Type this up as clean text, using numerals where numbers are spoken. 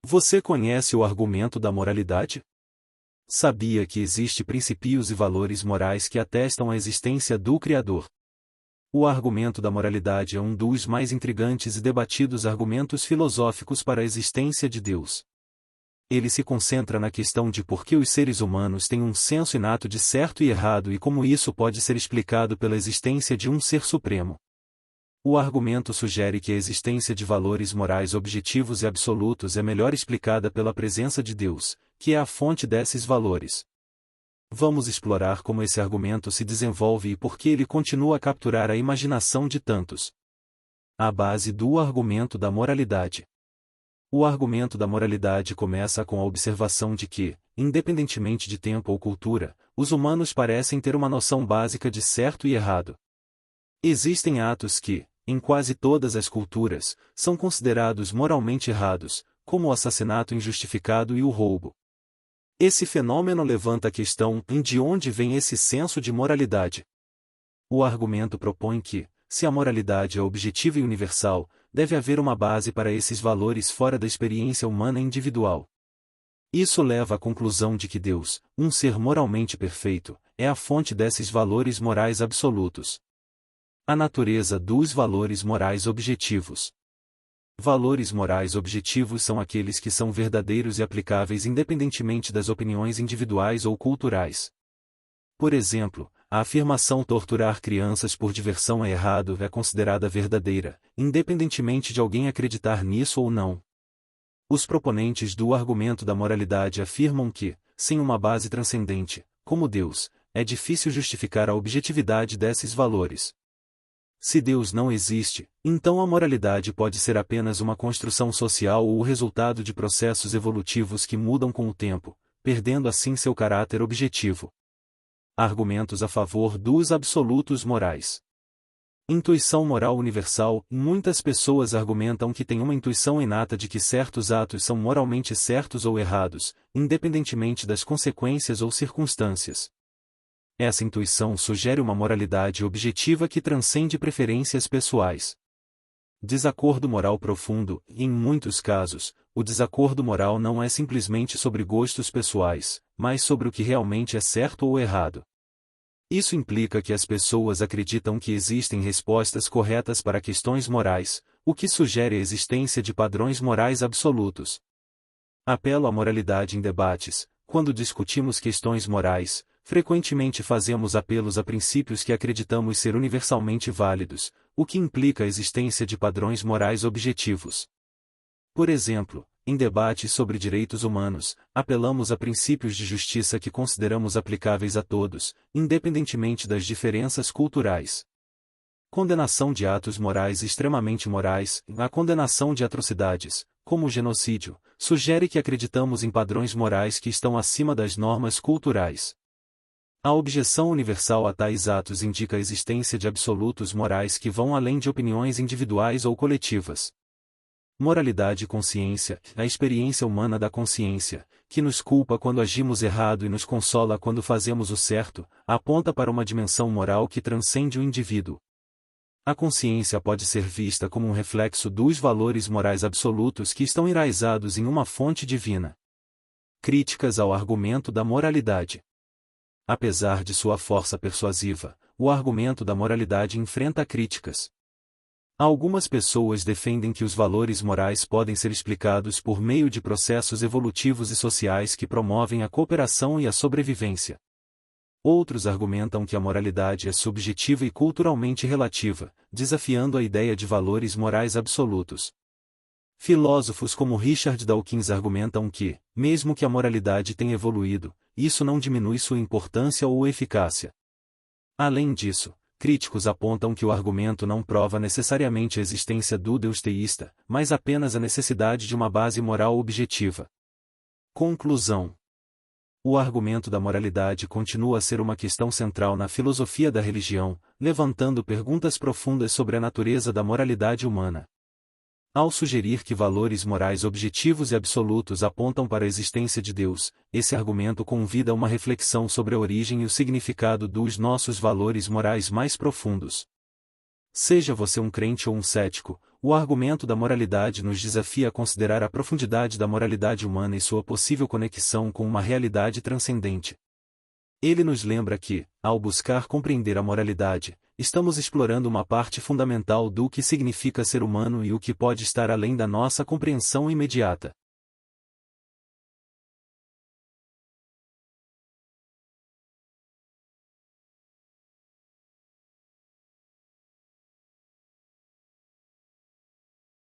Você conhece o argumento da moralidade? Sabia que existe princípios e valores morais que atestam a existência do Criador? O argumento da moralidade é um dos mais intrigantes e debatidos argumentos filosóficos para a existência de Deus. Ele se concentra na questão de por que os seres humanos têm um senso inato de certo e errado e como isso pode ser explicado pela existência de um ser supremo. O argumento sugere que a existência de valores morais objetivos e absolutos é melhor explicada pela presença de Deus, que é a fonte desses valores. Vamos explorar como esse argumento se desenvolve e por que ele continua a capturar a imaginação de tantos. A base do argumento da moralidade. O argumento da moralidade começa com a observação de que, independentemente de tempo ou cultura, os humanos parecem ter uma noção básica de certo e errado. Existem atos que, em quase todas as culturas, são considerados moralmente errados, como o assassinato injustificado e o roubo. Esse fenômeno levanta a questão de onde vem esse senso de moralidade. O argumento propõe que, se a moralidade é objetiva e universal, deve haver uma base para esses valores fora da experiência humana individual. Isso leva à conclusão de que Deus, um ser moralmente perfeito, é a fonte desses valores morais absolutos. A natureza dos valores morais objetivos. Valores morais objetivos são aqueles que são verdadeiros e aplicáveis independentemente das opiniões individuais ou culturais. Por exemplo, a afirmação torturar crianças por diversão é errado é considerada verdadeira, independentemente de alguém acreditar nisso ou não. Os proponentes do argumento da moralidade afirmam que, sem uma base transcendente, como Deus, é difícil justificar a objetividade desses valores. Se Deus não existe, então a moralidade pode ser apenas uma construção social ou o resultado de processos evolutivos que mudam com o tempo, perdendo assim seu caráter objetivo. Argumentos a favor dos absolutos morais. Intuição moral universal. Muitas pessoas argumentam que têm uma intuição inata de que certos atos são moralmente certos ou errados, independentemente das consequências ou circunstâncias. Essa intuição sugere uma moralidade objetiva que transcende preferências pessoais. Desacordo moral profundo. Em muitos casos, o desacordo moral não é simplesmente sobre gostos pessoais, mas sobre o que realmente é certo ou errado. Isso implica que as pessoas acreditam que existem respostas corretas para questões morais, o que sugere a existência de padrões morais absolutos. Apelo à moralidade em debates. Quando discutimos questões morais, frequentemente fazemos apelos a princípios que acreditamos ser universalmente válidos, o que implica a existência de padrões morais objetivos. Por exemplo, em debates sobre direitos humanos, apelamos a princípios de justiça que consideramos aplicáveis a todos, independentemente das diferenças culturais. Condenação de atos morais extremamente morais. A condenação de atrocidades, como o genocídio, sugere que acreditamos em padrões morais que estão acima das normas culturais. A objeção universal a tais atos indica a existência de absolutos morais que vão além de opiniões individuais ou coletivas. Moralidade e consciência. A experiência humana da consciência, que nos culpa quando agimos errado e nos consola quando fazemos o certo, aponta para uma dimensão moral que transcende o indivíduo. A consciência pode ser vista como um reflexo dos valores morais absolutos que estão enraizados em uma fonte divina. Críticas ao argumento da moralidade. Apesar de sua força persuasiva, o argumento da moralidade enfrenta críticas. Algumas pessoas defendem que os valores morais podem ser explicados por meio de processos evolutivos e sociais que promovem a cooperação e a sobrevivência. Outros argumentam que a moralidade é subjetiva e culturalmente relativa, desafiando a ideia de valores morais absolutos. Filósofos como Richard Dawkins argumentam que, mesmo que a moralidade tenha evoluído, isso não diminui sua importância ou eficácia. Além disso, críticos apontam que o argumento não prova necessariamente a existência do Deus teísta, mas apenas a necessidade de uma base moral objetiva. Conclusão. O argumento da moralidade continua a ser uma questão central na filosofia da religião, levantando perguntas profundas sobre a natureza da moralidade humana. Ao sugerir que valores morais objetivos e absolutos apontam para a existência de Deus, esse argumento convida a uma reflexão sobre a origem e o significado dos nossos valores morais mais profundos. Seja você um crente ou um cético, o argumento da moralidade nos desafia a considerar a profundidade da moralidade humana e sua possível conexão com uma realidade transcendente. Ele nos lembra que, ao buscar compreender a moralidade, estamos explorando uma parte fundamental do que significa ser humano e o que pode estar além da nossa compreensão imediata.